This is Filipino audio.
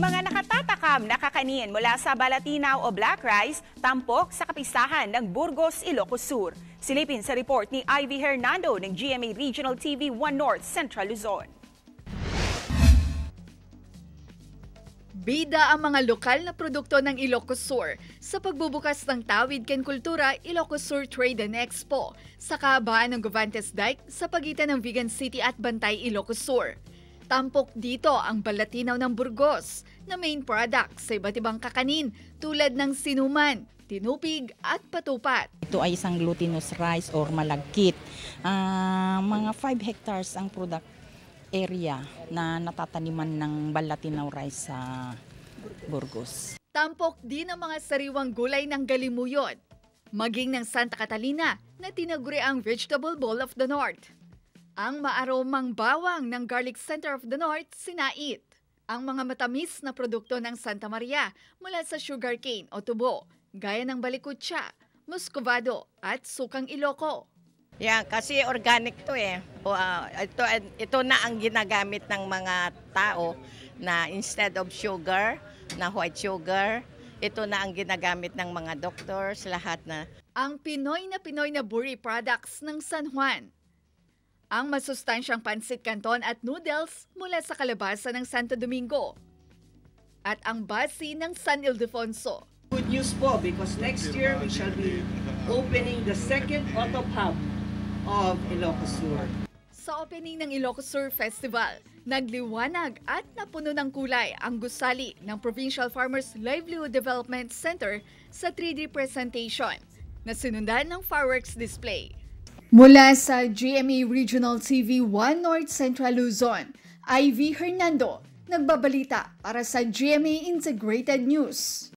Mga nakatatakam na kakanin mula sa Balatinaw o Black Rice, tampok sa kapistahan ng Burgos, Ilocos Sur. Silipin sa report ni Ivy Hernando ng GMA Regional TV 1 North Central Luzon. Bida ang mga lokal na produkto ng Ilocos Sur sa pagbubukas ng Tawid ken Kultura Ilocos Sur Trade and Expo sa kahabaan ng Govantes Dike sa pagitan ng Vigan City at Bantay, Ilocos Sur. Tampok dito ang Balatinaw ng Burgos na main product sa iba't ibang kakanin tulad ng sinuman, tinupig at patupat. Ito ay isang glutinous rice or malagkit. Mga 5 hectares ang product area na natataniman ng Balatinaw rice sa Burgos. Tampok din ang mga sariwang gulay ng Galimuyon, maging ng Santa Catalina na tinaguri ang Vegetable Bowl of the North. Ang maaromang bawang ng Garlic Center of the North, Sinait. Ang mga matamis na produkto ng Santa Maria mula sa sugarcane o tubo, gaya ng balikutsa, muscovado at sukang Iloco. Yan, kasi organic to eh. Ito na ang ginagamit ng mga tao na instead of sugar, na white sugar, ito na ang ginagamit ng mga doctors, lahat na. Ang Pinoy na Buri products ng San Juan. Ang masustansyang pansit canton at noodles mula sa kalabasa ng Santo Domingo. At ang basi ng San Ildefonso. Good news po because next year we shall be opening the second auto pub of Ilocos Sur. Sa opening ng Ilocos Sur Festival, nagliwanag at napuno ng kulay ang gusali ng Provincial Farmers Livelihood Development Center sa 3D presentation na sinundan ng fireworks display. Mula sa GMA Regional TV 1 North Central Luzon, Ivy Hernando, nagbabalita para sa GMA Integrated News.